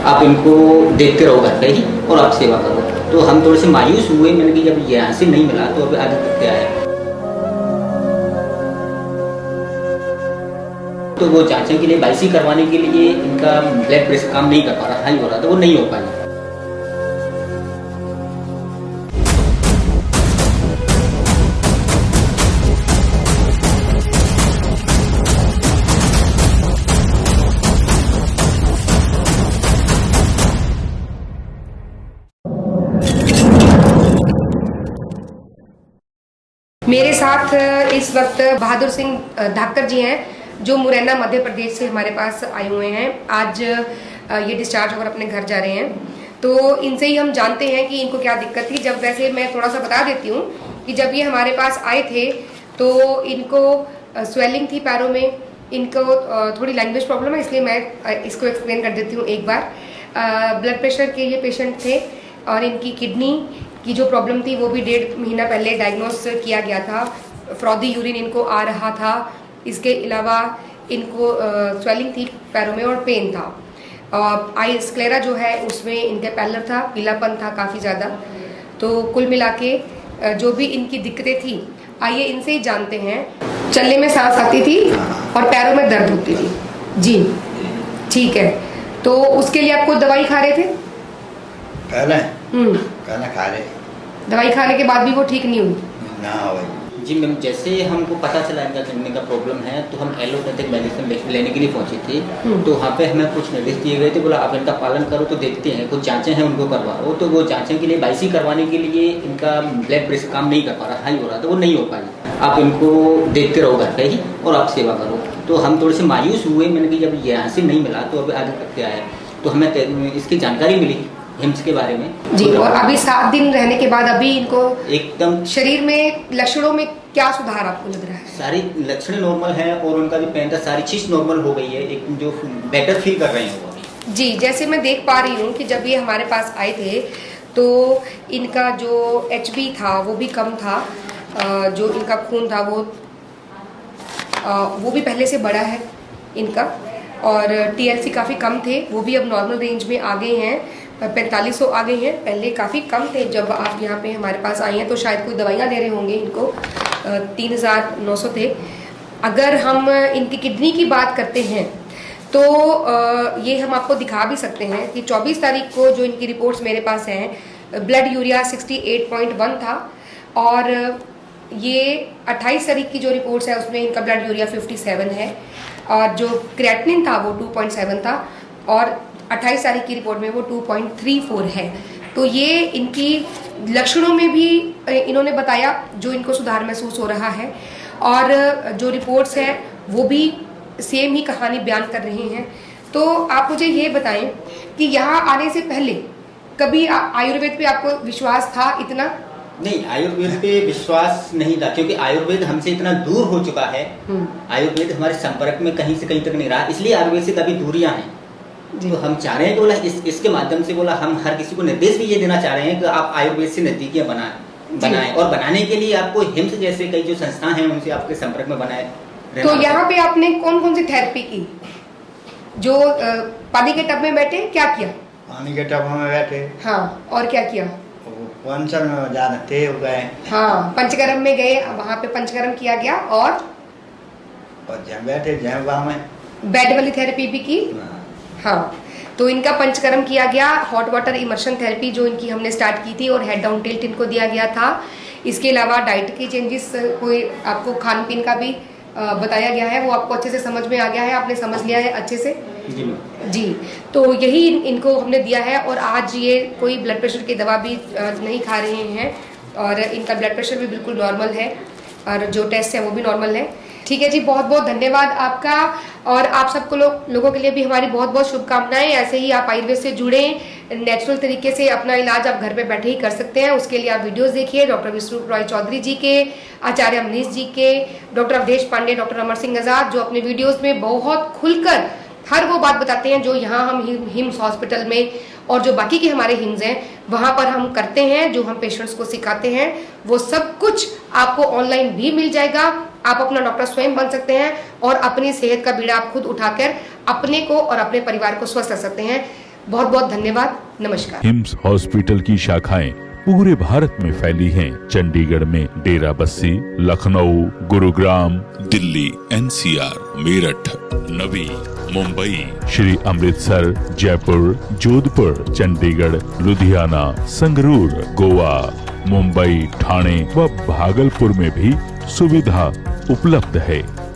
आप इनको देखते रहो घर पे ही और आप सेवा करो। तो हम थोड़े से मायूस हुए, मैंने कि जब यहाँ से नहीं मिला तो अब आगे तक क्या है। तो वो जांचने के लिए बाईसी करवाने के लिए इनका ब्लड प्रेशर काम नहीं कर पा रहा, हाई हो रहा था, वो नहीं हो पाया। मेरे साथ इस वक्त बहादुर सिंह धाकड़ जी हैं, जो मुरैना मध्य प्रदेश से हमारे पास आए हुए हैं। आज ये डिस्चार्ज होकर अपने घर जा रहे हैं, तो इनसे ही हम जानते हैं कि इनको क्या दिक्कत थी। जब वैसे मैं थोड़ा सा बता देती हूँ कि जब ये हमारे पास आए थे तो इनको स्वेलिंग थी पैरों में, इनको थोड़ी लैंग्वेज प्रॉब्लम है, इसलिए मैं इसको एक्सप्लेन कर देती हूँ एक बार। ब्लड प्रेशर के ये पेशेंट थे और इनकी किडनी की जो प्रॉब्लम थी वो भी 1.5 महीना पहले डायग्नोस किया गया था। फ्रॉदी यूरिन इनको आ रहा था। इसके अलावा इनको स्वेलिंग थी पैरों में और पेन था। आई स्क्लेरा जो है उसमें इनके पैलर था, पीलापन था काफ़ी ज़्यादा। तो कुल मिला के जो भी इनकी दिक्कतें थी, आइए इनसे ही जानते हैं। चलने में सांस आती थी और पैरों में दर्द होती थी जी, ठीक है। तो उसके लिए आप कोई दवाई खा रहे थे पहले खा रहे, दवाई खाने के बाद भी वो ठीक नहीं हुई ना भाई जी मैम, जैसे हमको पता चला इनका किडनी का प्रॉब्लम है तो हम एलोपैथिक मेडिसिन लेने के लिए पहुंचे थे। तो वहाँ पे हमें कुछ निर्देश दिए गए थे, बोला आप इनका पालन करो तो देखते हैं, कुछ जांचें हैं उनको करवाओ। तो वो जांचें के लिए बाईसी करवाने के लिए इनका ब्लड प्रेशर काम नहीं कर पा रहा, हाई हो रहा था, वो नहीं हो पाया। आप इनको देखते रहो घर पे ही और आप सेवा करो। तो हम थोड़े से मायूस हुए, मैंने कि जब यहाँ से नहीं मिला तो अब आगे तक क्या है। तो हमें इसकी जानकारी मिली हिम्स के बारे में जी। और अभी 7 दिन रहने के बाद अभी इनको एकदम शरीर में लक्षणों में क्या सुधार आपको लग रहा है? सारी लक्षण नॉर्मल है और उनका जो पेन था सारी चीज नॉर्मल हो गई है, एक जो बेटर फील कर रहे हैं वो अभी। जी, जैसे मैं देख पा रही हूँ कि जब ये हमारे पास आए थे तो इनका जो HB था वो भी कम था, जो इनका खून था वो भी पहले से बड़ा है इनका, और TLC काफ़ी कम थे, वो भी अब नॉर्मल रेंज में आ गए हैं, 4500 आ गए हैं। पहले काफ़ी कम थे जब आप यहाँ पे हमारे पास आए हैं, तो शायद कोई दवाइयाँ दे रहे होंगे इनको, 3900 थे। अगर हम इनकी किडनी की बात करते हैं तो ये हम आपको दिखा भी सकते हैं कि 24 तारीख को जो इनकी रिपोर्ट्स मेरे पास हैं, ब्लड यूरिया 68.1 था, और ये 28 तारीख की जो रिपोर्ट्स है उसमें इनका ब्लड यूरिया 57 है, और जो क्रिएटिनिन था वो 2.7 था, और 28 तारीख की रिपोर्ट में वो 2.34 है। तो ये इनकी लक्षणों में भी इन्होंने बताया जो इनको सुधार महसूस हो रहा है, और जो रिपोर्ट्स हैं वो भी सेम ही कहानी बयान कर रही हैं। तो आप मुझे ये बताएं कि यहाँ आने से पहले कभी आयुर्वेद पे आपको विश्वास था इतना? नहीं, आयुर्वेद पे विश्वास नहीं था, क्योंकि आयुर्वेद हमसे इतना दूर हो चुका है। आयुर्वेद हमारे संपर्क में कहीं से कहीं तक नहीं रहा, इसलिए आयुर्वेद से काफी दूरियां हैं। तो हम चाह रहे हैं कि बोला इसके माध्यम से बोला हम हर किसी को निर्देश भी ये देना चाह रहे हैं कि आप आयुर्वेद से नजदीकियां बनाएं, और बनाने के लिए आपको हिम्स जैसे कई जो संस्थान हैं उनसे आपके संपर्क में बनाए। तो यहाँ पे आपने कौन कौन सी थेरेपी की? जो पानी के टब में बैठे क्या किया? पानी के टब में बैठे, हाँ, और क्या किया? पंचर में ज्यादा थे हो गए, हाँ, पंचकर्म में गए, वहाँ पे पंचकर्म किया गया, और जहाँ बैठे जहाँ में बेड वाली थेरेपी भी की। हाँ, तो इनका पंचकर्म किया गया, हॉट वाटर इमर्शन थेरेपी जो इनकी हमने स्टार्ट की थी, और हेड डाउन टिल्ट इनको दिया गया था। इसके अलावा डाइट के चेंजेस, कोई आपको खान पीन का भी बताया गया है, वो आपको अच्छे से समझ में आ गया है, आपने समझ लिया है अच्छे से? जी। तो यही इनको हमने दिया है, और आज ये कोई ब्लड प्रेशर की दवा भी नहीं खा रहे हैं, और इनका ब्लड प्रेशर भी बिल्कुल नॉर्मल है, और जो टेस्ट है वो भी नॉर्मल है। ठीक है जी, बहुत बहुत धन्यवाद आपका, और आप सबको लोगों के लिए भी हमारी बहुत बहुत शुभकामनाएं। ऐसे ही आप आयुर्वेद से जुड़े, नेचुरल तरीके से अपना इलाज आप घर पे बैठे ही कर सकते हैं। उसके लिए आप वीडियोस देखिए डॉक्टर विष्णु रॉय चौधरी जी के, आचार्य अमनीश जी के, डॉक्टर अवधेश पांडे, डॉक्टर अमर सिंह आजाद, जो अपने वीडियोज में बहुत खुलकर हर वो बात बताते हैं जो यहाँ हम हिम्स हॉस्पिटल में और जो बाकी के हमारे हिम्स हैं वहाँ पर हम करते हैं, जो हम पेशेंट्स को सिखाते हैं, वो सब कुछ आपको ऑनलाइन भी मिल जाएगा। आप अपना डॉक्टर स्वयं बन सकते हैं और अपनी सेहत का बीड़ा आप खुद उठाकर अपने को और अपने परिवार को स्वस्थ रख सकते हैं। बहुत बहुत धन्यवाद, नमस्कार। हिम्स हॉस्पिटल की शाखाएं पूरे भारत में फैली हैं। चंडीगढ़ में डेरा बस्सी, लखनऊ, गुरुग्राम, दिल्ली, NCR, मेरठ, नवी, मुंबई, श्री अमृतसर, जयपुर, जोधपुर, चंडीगढ़, लुधियाना, संगरूर, गोवा, मुंबई, ठाणे व भागलपुर में भी सुविधा उपलब्ध है।